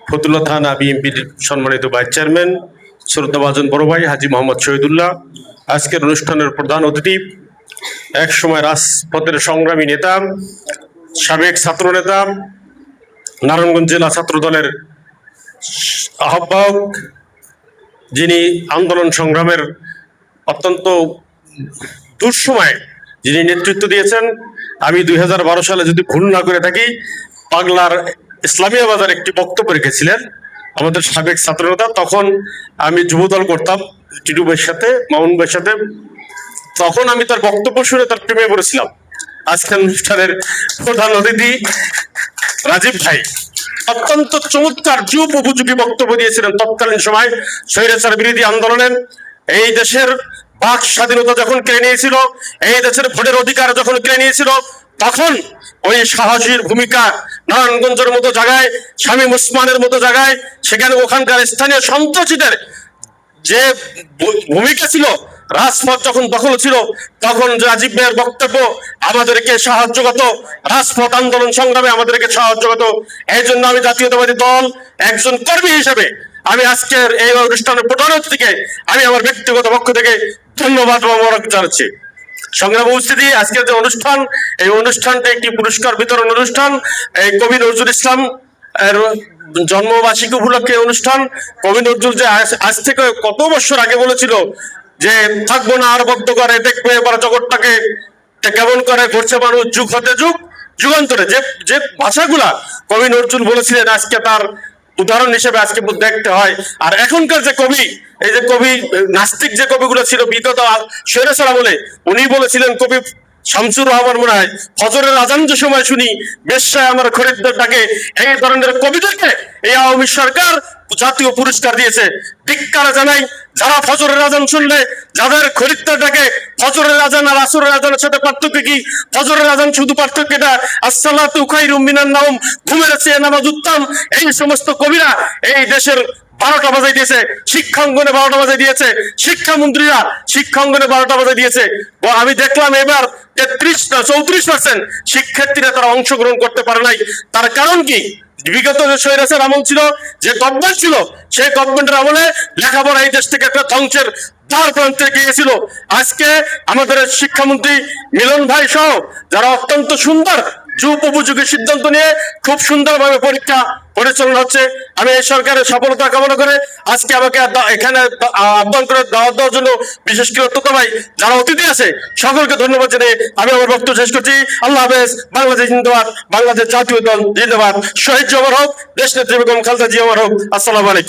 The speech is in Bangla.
ফতুল্লা থানা বিএনপির সম্মানিত ভাইস চেয়ারম্যান শ্রদ্ধাভাজন বড় ভাই হাজী মোহাম্মদ শহীদুল্লাহ, আজকের অনুষ্ঠানের প্রধান অতিথি, এক সময় রাজপথের সংগ্রামী নেতা, সাবেক ছাত্র নেতা, নারায়ণগঞ্জ জেলা ছাত্র দলের আহ্বায়ক, যিনি আন্দোলন সংগ্রামের অত্যন্ত দুঃসময়ে যিনি নেতৃত্ব দিয়েছেন। আমি 2012 সালে যদি ভুল না করে থাকি, পাগলার ইসলামিয়া বাজার একটি বক্তব্য রেখেছিলেন আমাদের সাবেক ছাত্রনেতা। তখন আমি যুবদল করতাম টিটু ভাইয়ের সাথে, মামুন ভাইয়ের সাথে। তখন আমি তার বক্তব্য শুনে তার প্রেমে পড়েছিলাম। আজকের অনুষ্ঠানের প্রধান অতিথি রাজীব ভাই অত্যন্ত চমৎকার যুব উপযোগী বক্তব্য দিয়েছিলেন। তৎকালীন সময় স্বৈরাচার বিরোধী আন্দোলনের, এই দেশের বাক স্বাধীনতা যখন কেড়ে নিয়েছিল, এই দেশের ভোটের অধিকার যখন কেড়ে নিয়েছিল, তখন ওই সাহসীর ভূমিকা নারায়ণগঞ্জের মতো জায়গায়, শামীম ওসমানের মতো জায়গায়, সেখানে ওখানকার স্থানীয় সন্ত্রাসীদের যে ভূমিকা ছিল, রাজপথ যখন দখল ছিল, তখন রাজীব ভাইয়ের বক্তব্য আমাদেরকে সাহায্য করত, রাজপথ আন্দোলন সংগ্রামে আমাদেরকে সাহায্য করত। এই জন্য আমি জাতীয়তাবাদী দল একজন কর্মী হিসেবে আমি আজকের এই অনুষ্ঠানের প্রধান অতিথিকে আমি আমার ব্যক্তিগত পক্ষ থেকে ধন্যবাদ ও মোবারক জানাচ্ছি। সংগ্রাম উপস্থিতি, আজকের যে অনুষ্ঠান, এই অনুষ্ঠানটা একটি পুরস্কার বিতরণ অনুষ্ঠান। এই কবি নজরুল ইসলাম এর জন্মবার্ষিকী উপলক্ষে অনুষ্ঠান। কবি নজরুল যে আজ থেকে কত বছর আগে বলেছিল যে থাকবো না আর বদ্ধ করে, দেখবে এবার জগৎটাকে কেমন করে ঘটছে মানুষ যুগ হতে যুগ যুগান্তরে, যে যে ভাষাগুলা কবি নজরুল বলেছিলেন, আজকে তার উদাহরণ হিসেবে আজকে দেখতে হয়। আর এখনকার যে কবি, এই যে কবি নাস্তিক যে কবিগুলো ছিল বিগত স্বৈরাচার আমলে, উনি বলেছিলেন, কবি শামসুর রহমান মনে হয়, ফজরের আজান যে সময় শুনি বেশ্যায় আমার খরিদ্দার ডাকে, এই ধরনের কবিদেরকে এই আওয়ামী সরকার জাতীয় পুরস্কার দিয়েছে। ধিক্কার জানাই যারা ফজরের আজান শুনলে যাদের খরিদ্দার ডাকে। ফজরের আজান আর আসরের আজানের সাথে পার্থক্য কি? ফজরের আজান শুধু পার্থক্যটা আসসালাতু খায়রুম মিনান নাওম, ঘুমের চেয়ে নামাজ উত্তম। এই সমস্ত কবিরা এই দেশের 12টা বাজাই দিয়েছে, শিক্ষাঙ্গনে 12টা বাজাই দিয়েছে, শিক্ষামন্ত্রীরা শিক্ষাঙ্গনে 12টা বাজাই দিয়েছে। আমি দেখলাম এবার 34% শিক্ষার্থীরা তারা অংশগ্রহণ করতে পারে নাই। তার কারণ কি? বিগত যে স্বৈরাচার আমল ছিল, যে গভর্নমেন্ট ছিল, সেই গভর্নমেন্টের আমলে লেখাপড়া এই দেশ থেকে একটা ধ্বংসের দ্বার প্রান্তে গিয়েছিল। আজকে আমাদের শিক্ষামন্ত্রী মিলন ভাই সহ যারা অত্যন্ত সুন্দর যুব উপযোগী সিদ্ধান্ত নিয়ে খুব সুন্দরভাবে পরীক্ষা পরিচালনা হচ্ছে। আমি এই সরকারের সফলতা কামনা করে আজকে আমাকে এখানে আহ্বান করে দাওয়াত দেওয়ার জন্য বিশেষ করে অত্যন্ত ভাই যারা অতিথি আছে সকলকে ধন্যবাদ জানিয়ে আমি আমার বক্তব্য শেষ করছি। আল্লাহ হাফেজ। বাংলাদেশ জিন্দাবাদ, বাংলাদেশ জাতীয় দল জিন্দাবাদ, শহীদ জিয়া অমর হোক, দেশ নেত্রী বেগম খালেদা জিয়া অমর হোক। আসসালামু আলাইকুম।